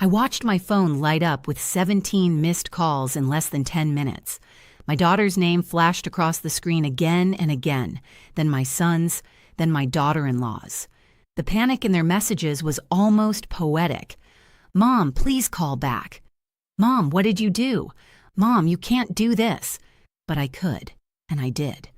I watched my phone light up with 17 missed calls in less than 10 minutes. My daughter's name flashed across the screen again and again, then my son's, then my daughter-in-law's. The panic in their messages was almost poetic. "Mom, please call back." "Mom, what did you do?" "Mom, you can't do this." But I could, and I did.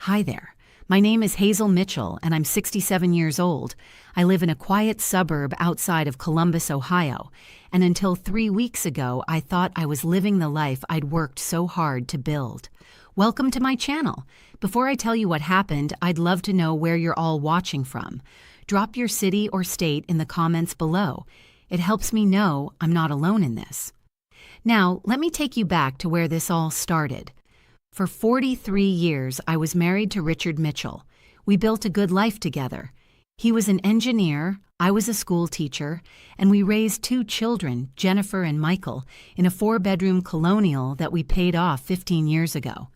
Hi there. My name is Hazel Mitchell, and I'm 67 years old. I live in a quiet suburb outside of Columbus, Ohio, and until 3 weeks ago, I thought I was living the life I'd worked so hard to build. Welcome to my channel. Before I tell you what happened, I'd love to know where you're all watching from. Drop your city or state in the comments below. It helps me know I'm not alone in this. Now, let me take you back to where this all started. For 43 years, I was married to Richard Mitchell. We built a good life together. He was an engineer, I was a school teacher, and we raised 2 children, Jennifer and Michael, in a 4-bedroom colonial that we paid off 15 years ago.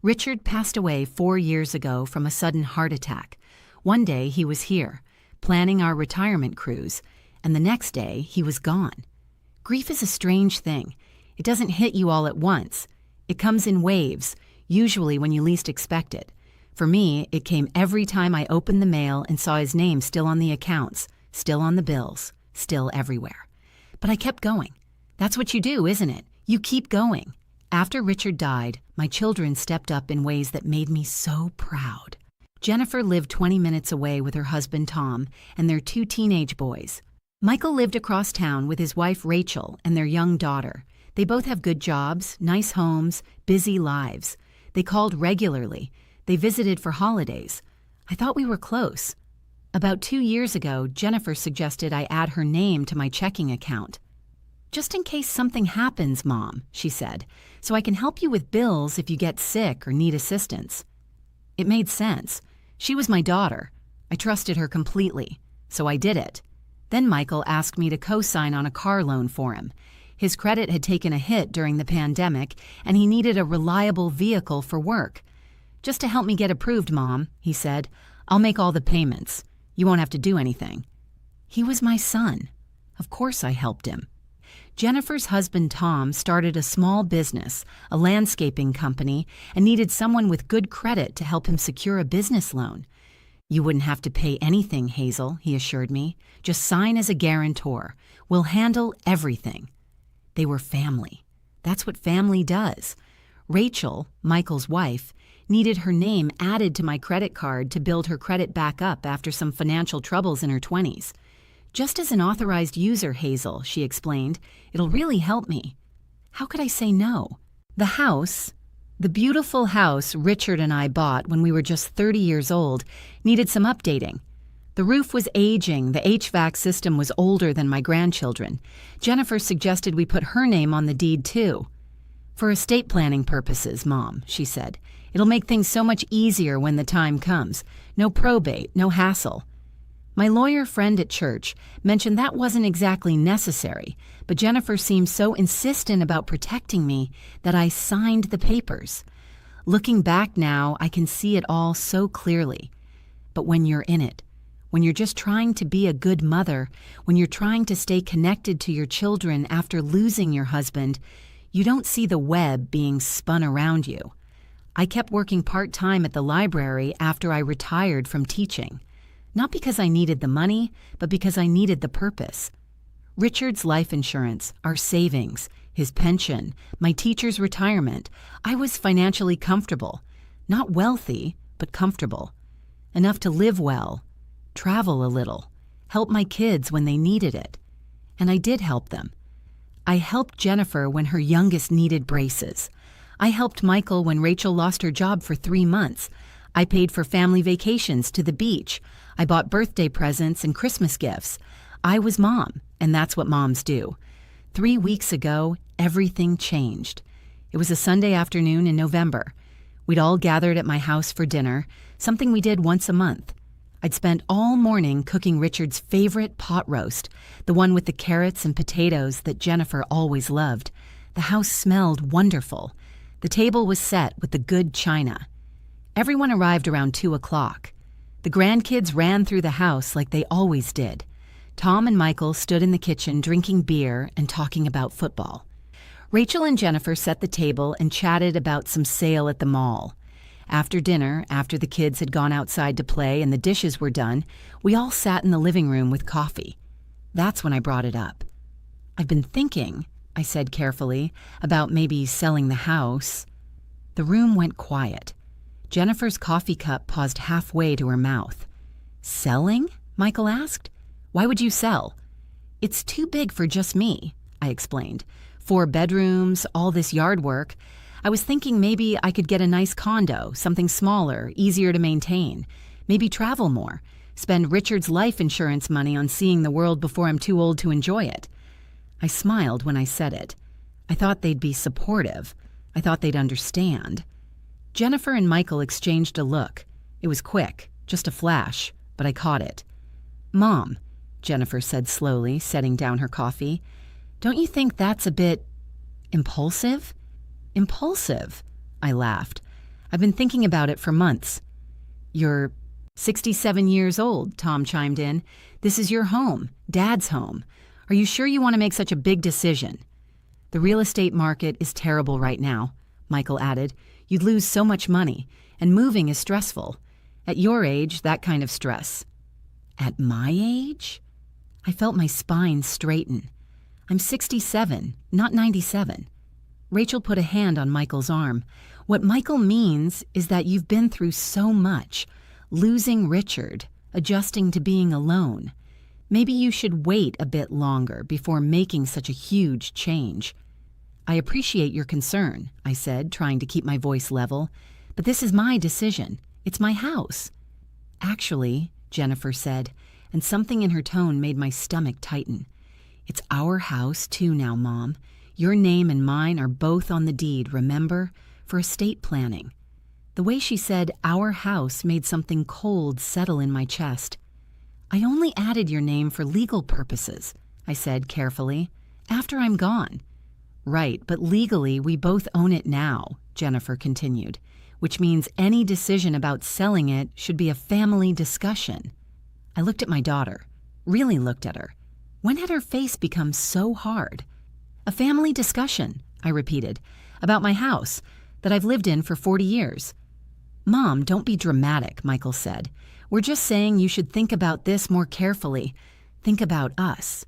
Richard passed away 4 years ago from a sudden heart attack. One day he was here, planning our retirement cruise, and the next day he was gone. Grief is a strange thing. It doesn't hit you all at once. It comes in waves, usually when you least expect it. For me, it came every time I opened the mail and saw his name still on the accounts, still on the bills, still everywhere. But I kept going. That's what you do, isn't it? You keep going. After Richard died, my children stepped up in ways that made me so proud. Jennifer lived 20 minutes away with her husband Tom and their 2 teenage boys. Michael lived across town with his wife Rachel and their young daughter. They both have good jobs, nice homes, busy lives. They called regularly. They visited for holidays. I thought we were close. About 2 years ago, Jennifer suggested I add her name to my checking account. "Just in case something happens, Mom," she said, "so I can help you with bills if you get sick or need assistance." It made sense. She was my daughter. I trusted her completely, so I did it. Then Michael asked me to co-sign on a car loan for him. His credit had taken a hit during the pandemic, and he needed a reliable vehicle for work. "Just to help me get approved, Mom," he said. "I'll make all the payments. You won't have to do anything." He was my son. Of course I helped him. Jennifer's husband Tom started a small business, a landscaping company, and needed someone with good credit to help him secure a business loan. "You wouldn't have to pay anything, Hazel," he assured me. "Just sign as a guarantor. We'll handle everything." They were family. That's what family does. Rachel, Michael's wife, needed her name added to my credit card to build her credit back up after some financial troubles in her 20s. "Just as an authorized user, Hazel," she explained, "it'll really help me." How could I say no? The beautiful house Richard and I bought when we were just 30 years old, needed some updating. The roof was aging, the HVAC system was older than my grandchildren. Jennifer suggested we put her name on the deed too. "For estate planning purposes, Mom," she said. "It'll make things so much easier when the time comes. No probate, no hassle." My lawyer friend at church mentioned that wasn't exactly necessary, but Jennifer seemed so insistent about protecting me that I signed the papers. Looking back now, I can see it all so clearly. But when you're in it, when you're just trying to be a good mother, when you're trying to stay connected to your children after losing your husband, you don't see the web being spun around you. I kept working part-time at the library after I retired from teaching. Not because I needed the money, but because I needed the purpose. Richard's life insurance, our savings, his pension, my teacher's retirement, I was financially comfortable. Not wealthy, but comfortable. Enough to live well, travel a little, help my kids when they needed it. And I did help them. I helped Jennifer when her youngest needed braces. I helped Michael when Rachel lost her job for 3 months. I paid for family vacations to the beach. I bought birthday presents and Christmas gifts. I was Mom, and that's what moms do. 3 weeks ago, everything changed. It was a Sunday afternoon in November. We'd all gathered at my house for dinner, something we did once a month. I'd spent all morning cooking Richard's favorite pot roast, the one with the carrots and potatoes that Jennifer always loved. The house smelled wonderful. The table was set with the good china. Everyone arrived around 2 o'clock. The grandkids ran through the house like they always did. Tom and Michael stood in the kitchen drinking beer and talking about football. Rachel and Jennifer set the table and chatted about some sale at the mall. After dinner, after the kids had gone outside to play and the dishes were done, we all sat in the living room with coffee. That's when I brought it up. "I've been thinking," I said carefully, "about maybe selling the house." The room went quiet. Jennifer's coffee cup paused halfway to her mouth. "Selling?" Michael asked. "Why would you sell?" "It's too big for just me," I explained. 4 bedrooms, all this yard work. I was thinking maybe I could get a nice condo, something smaller, easier to maintain. Maybe travel more, spend Richard's life insurance money on seeing the world before I'm too old to enjoy it. I smiled when I said it. I thought they'd be supportive. I thought they'd understand. Jennifer and Michael exchanged a look. It was quick, just a flash, but I caught it. "Mom," Jennifer said slowly, setting down her coffee, "don't you think that's a bit impulsive?" "Impulsive?" I laughed. "I've been thinking about it for months." "You're 67 years old," Tom chimed in. "This is your home, Dad's home. Are you sure you want to make such a big decision?" "The real estate market is terrible right now," Michael added. "You'd lose so much money, and moving is stressful. At your age, that kind of stress." "At my age?" I felt my spine straighten. "I'm 67, not 97. Rachel put a hand on Michael's arm. "What Michael means is that you've been through so much, losing Richard, adjusting to being alone. Maybe you should wait a bit longer before making such a huge change." "I appreciate your concern," I said, trying to keep my voice level, "but this is my decision. It's my house." "Actually," Jennifer said, and something in her tone made my stomach tighten, "it's our house too now, Mom. Your name and mine are both on the deed, remember? For estate planning." The way she said "our house" made something cold settle in my chest. "I only added your name for legal purposes," I said carefully, "after I'm gone." "Right, but legally we both own it now," Jennifer continued, "which means any decision about selling it should be a family discussion." I looked at my daughter, really looked at her. When had her face become so hard? "A family discussion," I repeated, "about my house that I've lived in for 40 years. "Mom, don't be dramatic," Michael said. "We're just saying you should think about this more carefully. Think about us."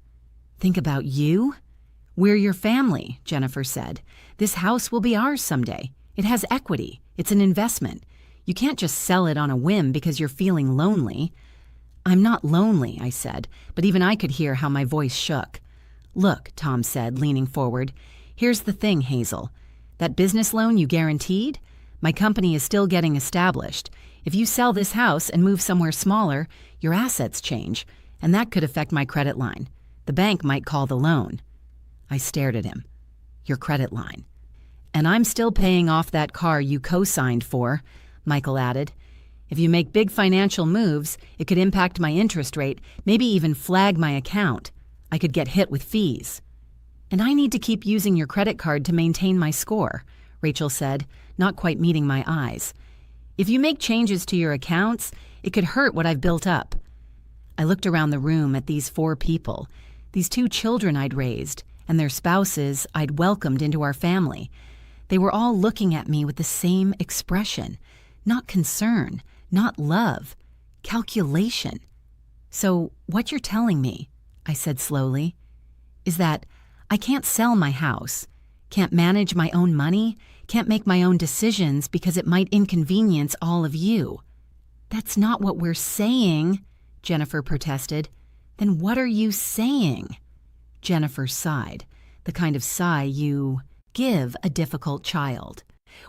"Think about you?" "We're your family," Jennifer said. "This house will be ours someday. It has equity. It's an investment. You can't just sell it on a whim because you're feeling lonely." "I'm not lonely," I said, but even I could hear how my voice shook. "Look," Tom said, leaning forward, "here's the thing, Hazel. That business loan you guaranteed? My company is still getting established. If you sell this house and move somewhere smaller, your assets change, and that could affect my credit line. The bank might call the loan." I stared at him. "Your credit line." "And I'm still paying off that car you co-signed for," Michael added. "If you make big financial moves, it could impact my interest rate, maybe even flag my account. I could get hit with fees." "And I need to keep using your credit card to maintain my score," Rachel said, not quite meeting my eyes. "If you make changes to your accounts, it could hurt what I've built up." I looked around the room at these 4 people, these 2 children I'd raised, and their spouses I'd welcomed into our family. They were all looking at me with the same expression, not concern, not love, calculation. "So what you're telling me," I said slowly, "is that I can't sell my house, can't manage my own money, can't make my own decisions because it might inconvenience all of you." "That's not what we're saying," Jennifer protested. "Then what are you saying?" Jennifer sighed, the kind of sigh you give a difficult child.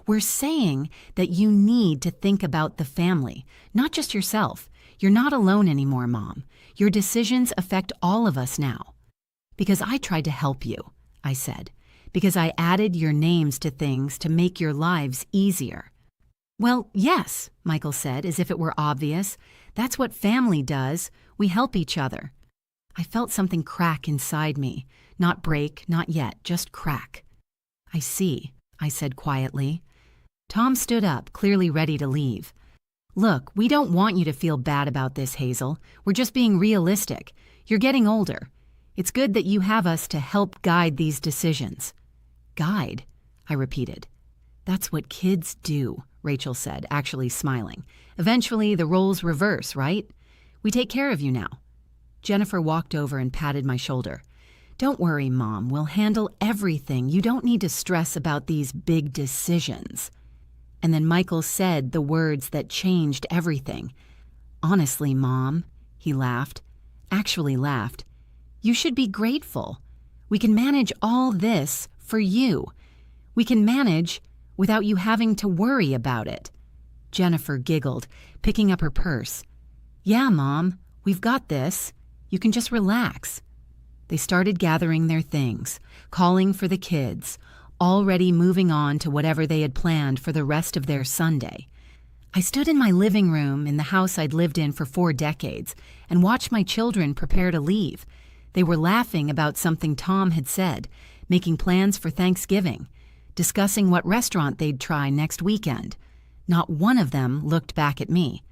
"We're saying that you need to think about the family, not just yourself. You're not alone anymore, Mom. Your decisions affect all of us now." "Because I tried to help you," I said. "Because I added your names to things to make your lives easier." "Well, yes," Michael said, as if it were obvious. "That's what family does. We help each other." I felt something crack inside me. Not break, not yet, just crack. "I see," I said quietly. Tom stood up, clearly ready to leave. "Look, we don't want you to feel bad about this, Hazel. We're just being realistic. You're getting older. It's good that you have us to help guide these decisions." "Guide?" I repeated. "That's what kids do," Rachel said, actually smiling. "Eventually, the roles reverse, right? We take care of you now." Jennifer walked over and patted my shoulder. "Don't worry, Mom. We'll handle everything. You don't need to stress about these big decisions." And then Michael said the words that changed everything. "Honestly, Mom," he laughed, actually laughed, "you should be grateful. We can manage all this for you. We can manage without you having to worry about it." Jennifer giggled, picking up her purse. "Yeah, Mom, we've got this. You can just relax." They started gathering their things, calling for the kids, already moving on to whatever they had planned for the rest of their Sunday. I stood in my living room in the house I'd lived in for 4 decades and watched my children prepare to leave. They were laughing about something Tom had said, making plans for Thanksgiving, discussing what restaurant they'd try next weekend. Not one of them looked back at me.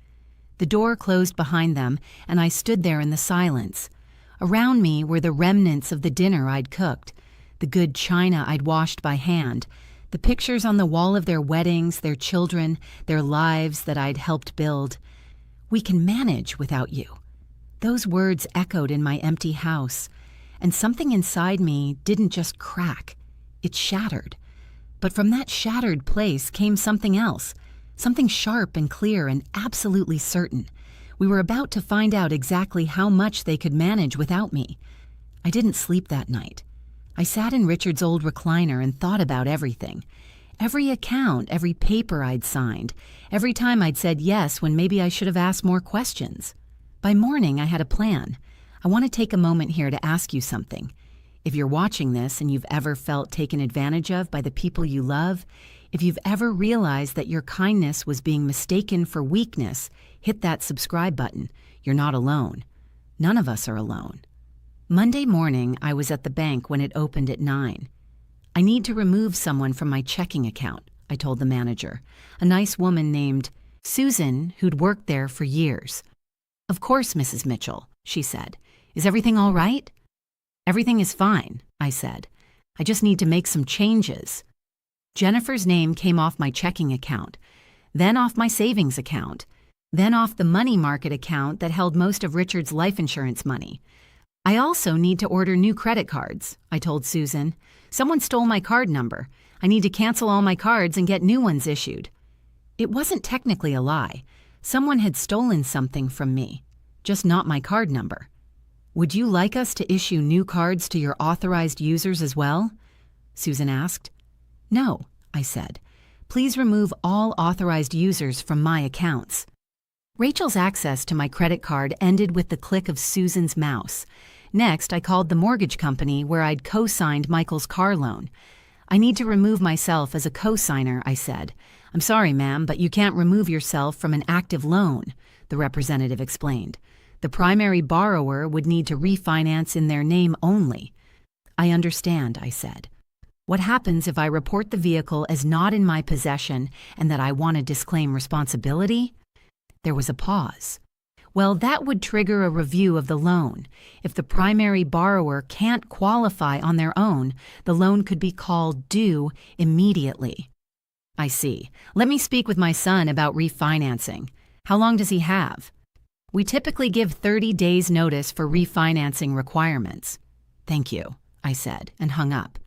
The door closed behind them, and I stood there in the silence. Around me were the remnants of the dinner I'd cooked, the good china I'd washed by hand, the pictures on the wall of their weddings, their children, their lives that I'd helped build. "We can manage without you." Those words echoed in my empty house, and something inside me didn't just crack, it shattered. But from that shattered place came something else, something sharp and clear and absolutely certain. We were about to find out exactly how much they could manage without me. I didn't sleep that night. I sat in Richard's old recliner and thought about everything. Every account, every paper I'd signed, every time I'd said yes when maybe I should have asked more questions. By morning, I had a plan. I want to take a moment here to ask you something. If you're watching this and you've ever felt taken advantage of by the people you love, if you've ever realized that your kindness was being mistaken for weakness, hit that subscribe button. You're not alone. None of us are alone. Monday morning, I was at the bank when it opened at 9. "I need to remove someone from my checking account," I told the manager, a nice woman named Susan who'd worked there for years. "Of course, Mrs. Mitchell," she said. "Is everything all right?" "Everything is fine," I said. "I just need to make some changes." Jennifer's name came off my checking account, then off my savings account, then off the money market account that held most of Richard's life insurance money. "I also need to order new credit cards," I told Susan. "Someone stole my card number. I need to cancel all my cards and get new ones issued." It wasn't technically a lie. Someone had stolen something from me, just not my card number. "Would you like us to issue new cards to your authorized users as well?" Susan asked. "No," I said. "Please remove all authorized users from my accounts." Rachel's access to my credit card ended with the click of Susan's mouse. Next, I called the mortgage company where I'd co-signed Michael's car loan. "I need to remove myself as a co-signer," I said. "I'm sorry, ma'am, but you can't remove yourself from an active loan," the representative explained. "The primary borrower would need to refinance in their name only." "I understand," I said. "What happens if I report the vehicle as not in my possession and that I want to disclaim responsibility?" There was a pause. "Well, that would trigger a review of the loan. If the primary borrower can't qualify on their own, the loan could be called due immediately." "I see. Let me speak with my son about refinancing. How long does he have?" "We typically give 30 days notice for refinancing requirements." "Thank you," I said, and hung up.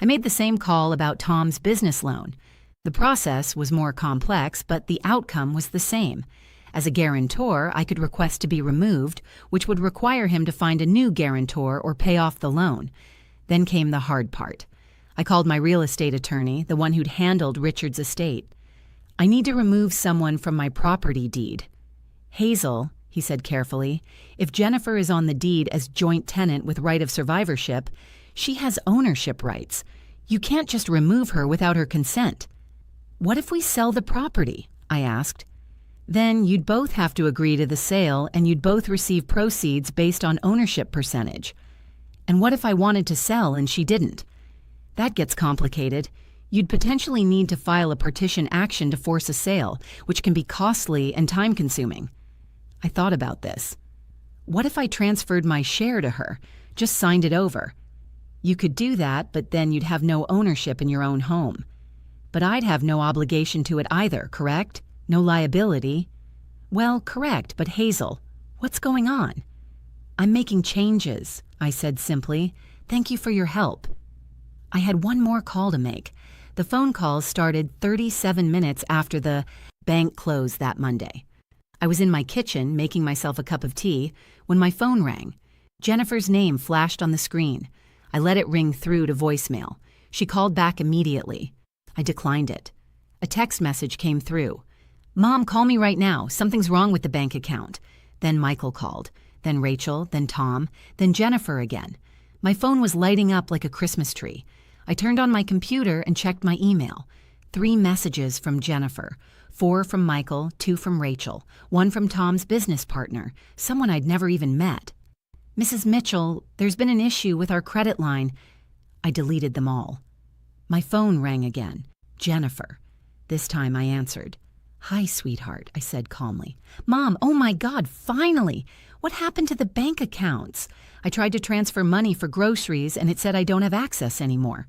I made the same call about Tom's business loan. The process was more complex, but the outcome was the same. As a guarantor, I could request to be removed, which would require him to find a new guarantor or pay off the loan. Then came the hard part. I called my real estate attorney, the one who'd handled Richard's estate. "I need to remove someone from my property deed." "Hazel," he said carefully, "if Jennifer is on the deed as joint tenant with right of survivorship, she has ownership rights. You can't just remove her without her consent." "What if we sell the property?" I asked. "Then you'd both have to agree to the sale and you'd both receive proceeds based on ownership percentage." "And what if I wanted to sell and she didn't?" "That gets complicated. You'd potentially need to file a partition action to force a sale, which can be costly and time-consuming." I thought about this. What if I transferred my share to her, just signed it over? You could do that, but then you'd have no ownership in your own home. But I'd have no obligation to it either, correct? No liability. Well, correct, but Hazel, what's going on? I'm making changes, I said simply. Thank you for your help. I had one more call to make. The phone calls started 37 minutes after the bank closed that Monday. I was in my kitchen making myself a cup of tea when my phone rang. Jennifer's name flashed on the screen. I let it ring through to voicemail. She called back immediately. I declined it. A text message came through. Mom, call me right now. Something's wrong with the bank account. Then Michael called. Then Rachel. Then Tom. Then Jennifer again. My phone was lighting up like a Christmas tree. I turned on my computer and checked my email. 3 messages from Jennifer. 4 from Michael, 2 from Rachel, 1 from Tom's business partner, someone I'd never even met. Mrs. Mitchell, there's been an issue with our credit line. I deleted them all. My phone rang again. Jennifer. This time I answered. Hi, sweetheart, I said calmly. Mom, oh my God, finally! What happened to the bank accounts? I tried to transfer money for groceries and it said I don't have access anymore.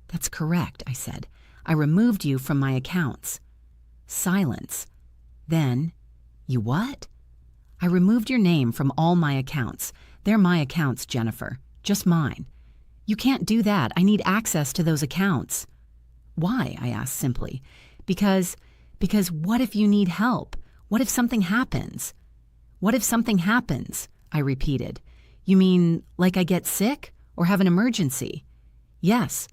That's correct, I said. I removed you from my accounts. Silence. Then, you what? I removed your name from all my accounts. They're my accounts, Jennifer. Just mine. You can't do that. I need access to those accounts. Why? I asked simply. Because what if you need help? What if something happens? What if something happens? I repeated. You mean like I get sick or have an emergency? Yes.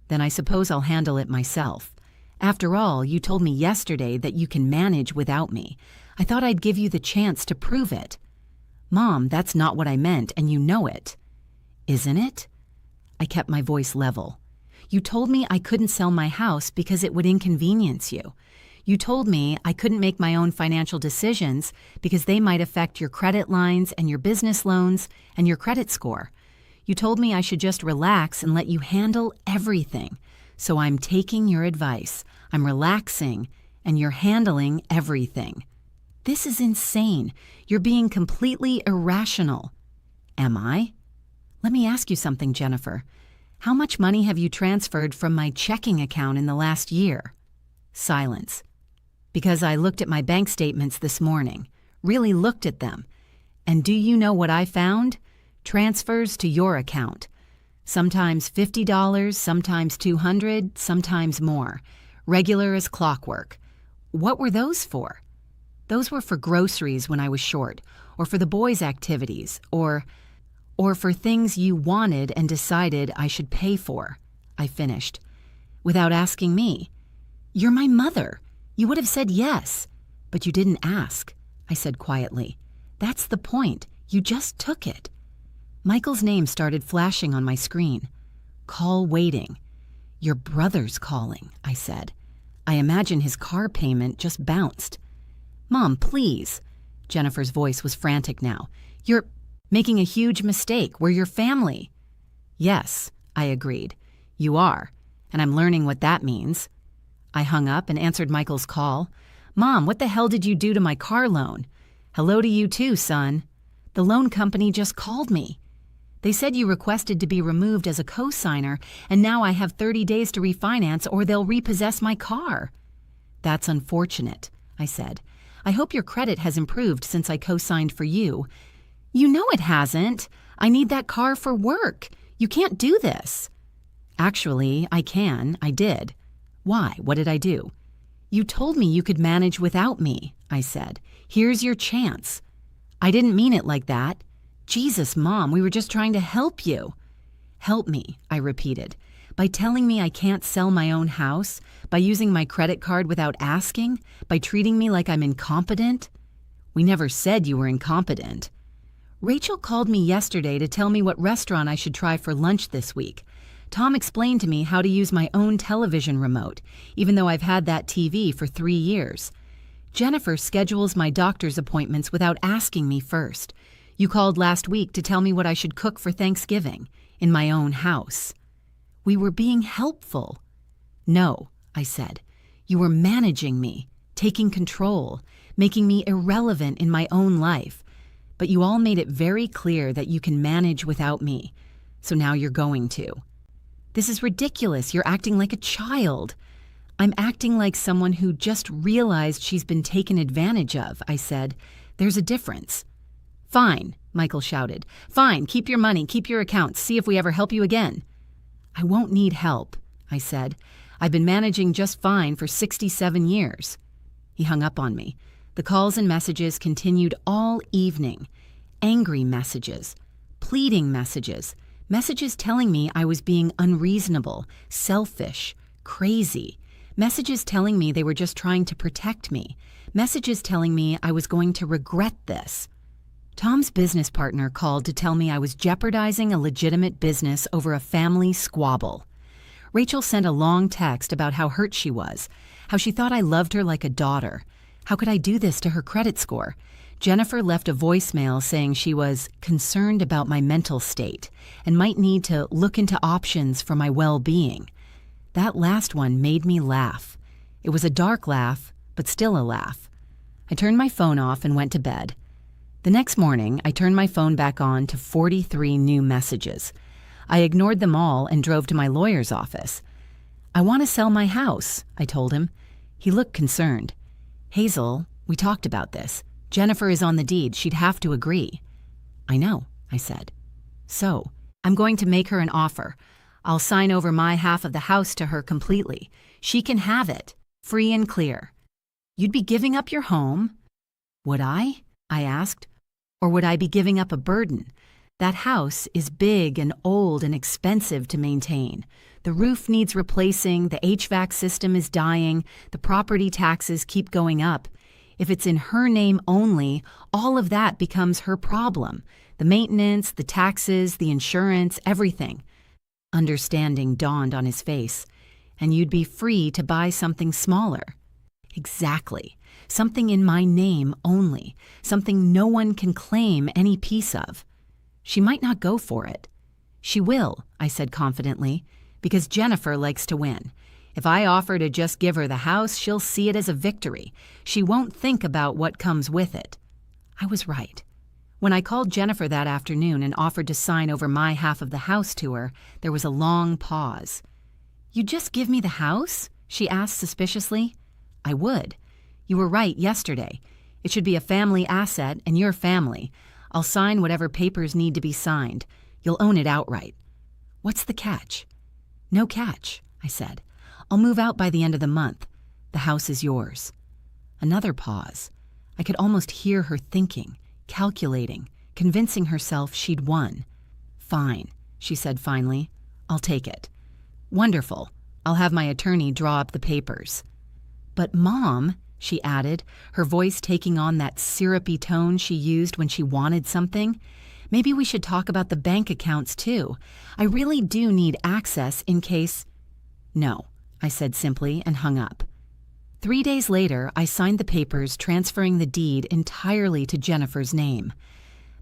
Then I suppose I'll handle it myself. After all, you told me yesterday that you can manage without me. I thought I'd give you the chance to prove it. Mom, that's not what I meant, and you know it. Isn't it? I kept my voice level. You told me I couldn't sell my house because it would inconvenience you. You told me I couldn't make my own financial decisions because they might affect your credit lines and your business loans and your credit score. You told me I should just relax and let you handle everything. So I'm taking your advice. I'm relaxing, and you're handling everything. This is insane. You're being completely irrational. Am I? Let me ask you something, Jennifer. How much money have you transferred from my checking account in the last year? Silence. Because I looked at my bank statements this morning, really looked at them. And do you know what I found? Transfers to your account. Sometimes $50, sometimes $200, sometimes more. Regular as clockwork. What were those for? Those were for groceries when I was short, or for the boys' activities, or for things you wanted and decided I should pay for, I finished. Without asking me. You're my mother. You would have said yes, but you didn't ask, I said quietly. That's the point. You just took it. Michael's name started flashing on my screen. Call waiting. Your brother's calling, I said. I imagine his car payment just bounced. Mom, please. Jennifer's voice was frantic now. You're making a huge mistake. We're your family. Yes, I agreed. You are, and I'm learning what that means. I hung up and answered Michael's call. Mom, what the hell did you do to my car loan? Hello to you too, son. The loan company just called me. They said you requested to be removed as a co-signer, and now I have 30 days to refinance or they'll repossess my car. That's unfortunate, I said. I hope your credit has improved since I co-signed for you. You know it hasn't. I need that car for work. You can't do this. Actually, I can. I did. Why? What did I do? You told me you could manage without me, I said. Here's your chance. I didn't mean it like that. Jesus, Mom, we were just trying to help you. Help me, I repeated. By telling me I can't sell my own house? By using my credit card without asking? By treating me like I'm incompetent? We never said you were incompetent. Rachel called me yesterday to tell me what restaurant I should try for lunch this week. Tom explained to me how to use my own television remote, even though I've had that TV for 3 years. Jennifer schedules my doctor's appointments without asking me first. You called last week to tell me what I should cook for Thanksgiving, in my own house. We were being helpful. No, I said. You were managing me, taking control, making me irrelevant in my own life. But you all made it very clear that you can manage without me, so now you're going to. This is ridiculous. You're acting like a child. I'm acting like someone who just realized she's been taken advantage of, I said. There's a difference. Fine, Michael shouted. Fine, keep your money, keep your accounts, see if we ever help you again. I won't need help, I said. I've been managing just fine for 67 years. He hung up on me. The calls and messages continued all evening. Angry messages, pleading messages, messages telling me I was being unreasonable, selfish, crazy, messages telling me they were just trying to protect me, messages telling me I was going to regret this. Tom's business partner called to tell me I was jeopardizing a legitimate business over a family squabble. Rachel sent a long text about how hurt she was, how she thought I loved her like a daughter. How could I do this to her credit score? Jennifer left a voicemail saying she was concerned about my mental state and might need to look into options for my well-being. That last one made me laugh. It was a dark laugh, but still a laugh. I turned my phone off and went to bed. The next morning, I turned my phone back on to 43 new messages. I ignored them all and drove to my lawyer's office. I want to sell my house, I told him. He looked concerned. Hazel, we talked about this. Jennifer is on the deed. She'd have to agree. I know, I said. So, I'm going to make her an offer. I'll sign over my half of the house to her completely. She can have it, free and clear. You'd be giving up your home? Would I asked. Or would I be giving up a burden? That house is big and old and expensive to maintain. The roof needs replacing, the HVAC system is dying, the property taxes keep going up. If it's in her name only, all of that becomes her problem. The maintenance, the taxes, the insurance, everything. Understanding dawned on his face. And you'd be free to buy something smaller. Exactly. Something in my name only. Something no one can claim any piece of. She might not go for it. She will, I said confidently, because Jennifer likes to win. If I offer to just give her the house, she'll see it as a victory. She won't think about what comes with it. I was right. When I called Jennifer that afternoon and offered to sign over my half of the house to her, there was a long pause. "You'd just give me the house?" she asked suspiciously. I would. You were right yesterday. It should be a family asset and your family. I'll sign whatever papers need to be signed. You'll own it outright. What's the catch? No catch, I said. I'll move out by the end of the month. The house is yours. Another pause. I could almost hear her thinking, calculating, convincing herself she'd won. Fine, she said finally. I'll take it. Wonderful. I'll have my attorney draw up the papers. But Mom, she added, her voice taking on that syrupy tone she used when she wanted something, maybe we should talk about the bank accounts too. I really do need access in case... No, I said simply and hung up. 3 days later, I signed the papers transferring the deed entirely to Jennifer's name.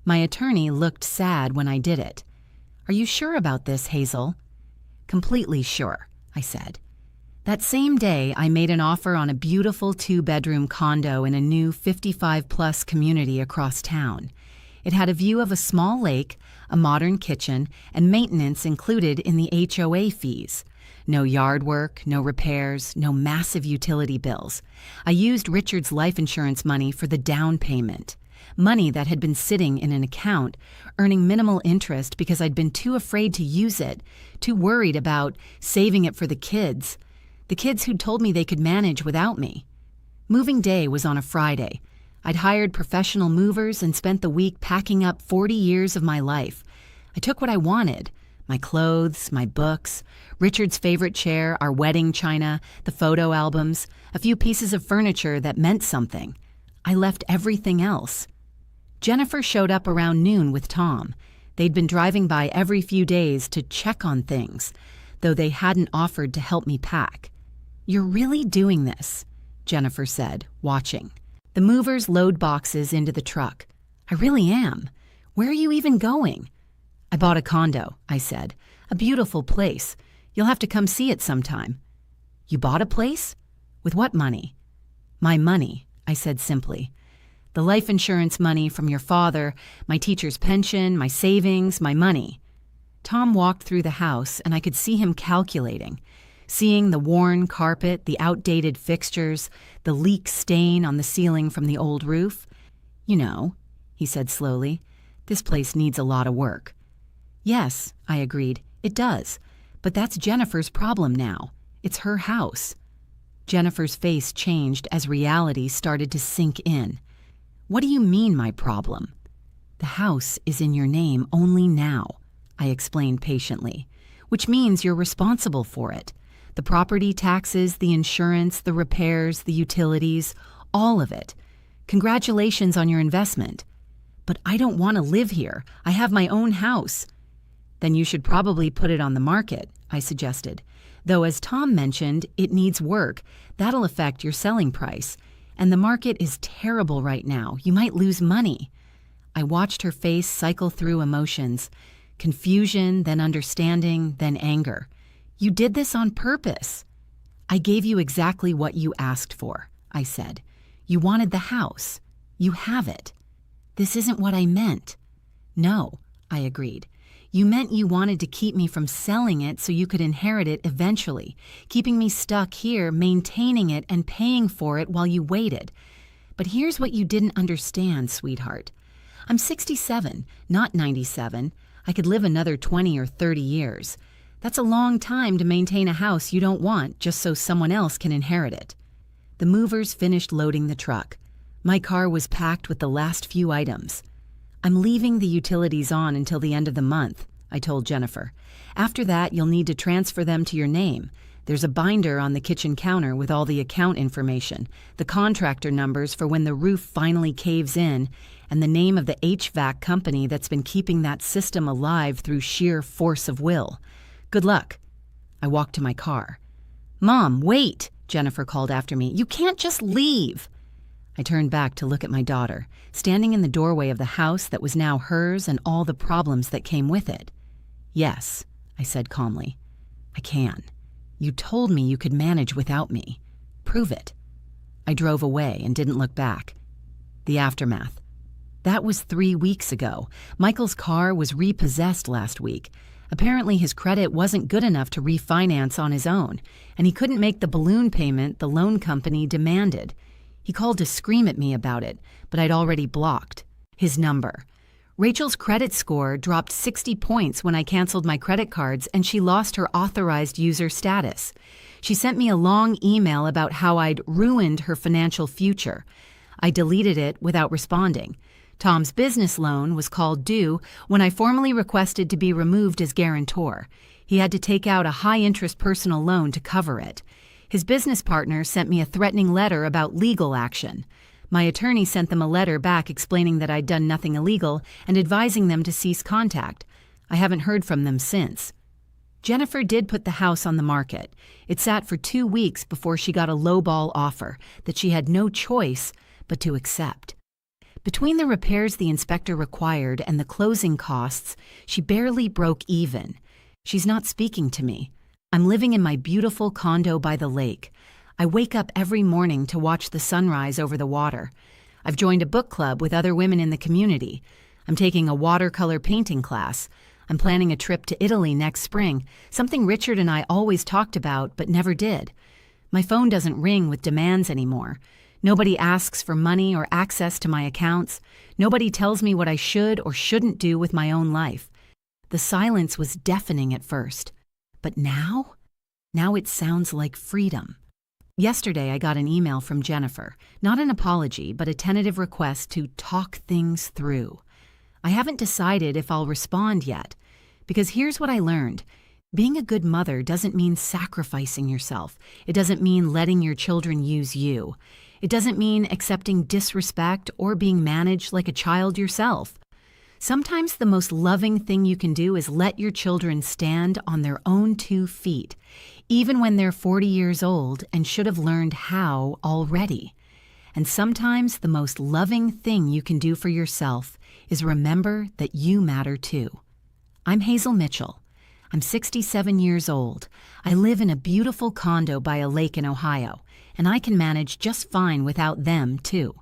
My attorney looked sad when I did it. Are you sure about this, Hazel? Completely sure, I said. That same day, I made an offer on a beautiful 2-bedroom condo in a new 55-plus community across town. It had a view of a small lake, a modern kitchen, and maintenance included in the HOA fees. No yard work, no repairs, no massive utility bills. I used Richard's life insurance money for the down payment. Money that had been sitting in an account, earning minimal interest because I'd been too afraid to use it, too worried about saving it for the kids who'd told me they could manage without me. Moving day was on a Friday. I'd hired professional movers and spent the week packing up 40 years of my life. I took what I wanted. My clothes, my books, Richard's favorite chair, our wedding china, the photo albums, a few pieces of furniture that meant something. I left everything else. Jennifer showed up around noon with Tom. They'd been driving by every few days to check on things, though they hadn't offered to help me pack. You're really doing this, Jennifer said, watching. The movers load boxes into the truck. I really am. Where are you even going? I bought a condo, I said. A beautiful place. You'll have to come see it sometime. You bought a place? With what money? My money, I said simply. The life insurance money from your father, my teacher's pension, my savings, my money. Tom walked through the house, and I could see him calculating, seeing the worn carpet, the outdated fixtures, the leak stain on the ceiling from the old roof. You know, he said slowly, this place needs a lot of work. Yes, I agreed, it does. But that's Jennifer's problem now. It's her house. Jennifer's face changed as reality started to sink in. What do you mean, my problem? The house is in your name only now, I explained patiently, which means you're responsible for it. The property taxes, the insurance, the repairs, the utilities, all of it. Congratulations on your investment. But I don't want to live here. I have my own house. Then you should probably put it on the market, I suggested. Though as Tom mentioned, it needs work. That'll affect your selling price. And the market is terrible right now. You might lose money. I watched her face cycle through emotions. Confusion, then understanding, then anger. You did this on purpose. I gave you exactly what you asked for, I said. You wanted the house. You have it. This isn't what I meant. No, I agreed. You meant you wanted to keep me from selling it so you could inherit it eventually, keeping me stuck here, maintaining it and paying for it while you waited. But here's what you didn't understand, sweetheart. I'm 67, not 97. I could live another 20 or 30 years. That's a long time to maintain a house you don't want just so someone else can inherit it. The movers finished loading the truck. My car was packed with the last few items. I'm leaving the utilities on until the end of the month, I told Jennifer. After that, you'll need to transfer them to your name. There's a binder on the kitchen counter with all the account information, the contractor numbers for when the roof finally caves in, and the name of the HVAC company that's been keeping that system alive through sheer force of will. Good luck. I walked to my car. Mom, wait, Jennifer called after me. You can't just leave. I turned back to look at my daughter, standing in the doorway of the house that was now hers and all the problems that came with it. Yes, I said calmly. I can. You told me you could manage without me. Prove it. I drove away and didn't look back. The aftermath. That was 3 weeks ago. Michael's car was repossessed last week. Apparently his credit wasn't good enough to refinance on his own, and he couldn't make the balloon payment the loan company demanded. He called to scream at me about it, but I'd already blocked his number. Rachel's credit score dropped 60 points when I canceled my credit cards, and she lost her authorized user status. She sent me a long email about how I'd ruined her financial future. I deleted it without responding. Tom's business loan was called due when I formally requested to be removed as guarantor. He had to take out a high-interest personal loan to cover it. His business partner sent me a threatening letter about legal action. My attorney sent them a letter back explaining that I'd done nothing illegal and advising them to cease contact. I haven't heard from them since. Jennifer did put the house on the market. It sat for 2 weeks before she got a lowball offer that she had no choice but to accept. Between the repairs the inspector required and the closing costs, she barely broke even. She's not speaking to me. I'm living in my beautiful condo by the lake. I wake up every morning to watch the sunrise over the water. I've joined a book club with other women in the community. I'm taking a watercolor painting class. I'm planning a trip to Italy next spring, something Richard and I always talked about but never did. My phone doesn't ring with demands anymore. Nobody asks for money or access to my accounts. Nobody tells me what I should or shouldn't do with my own life. The silence was deafening at first. But now it sounds like freedom. Yesterday, I got an email from Jennifer, not an apology, but a tentative request to talk things through. I haven't decided if I'll respond yet, because here's what I learned. Being a good mother doesn't mean sacrificing yourself. It doesn't mean letting your children use you. It doesn't mean accepting disrespect or being managed like a child yourself. Sometimes the most loving thing you can do is let your children stand on their own 2 feet, even when they're 40 years old and should have learned how already. And sometimes the most loving thing you can do for yourself is remember that you matter too. I'm Hazel Mitchell. I'm 67 years old. I live in a beautiful condo by a lake in Ohio, and I can manage just fine without them too.